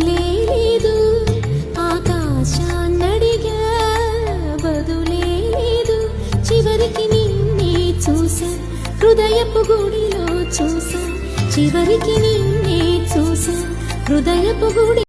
బదులే లేదు, ఆకాశాన్నడిగా బదులే లేదు. చివరికి నిన్నే చూసా, హృదయపు గుడిలో చూసా, చివరికి నిన్నే చూసా, హృదయపు గుడి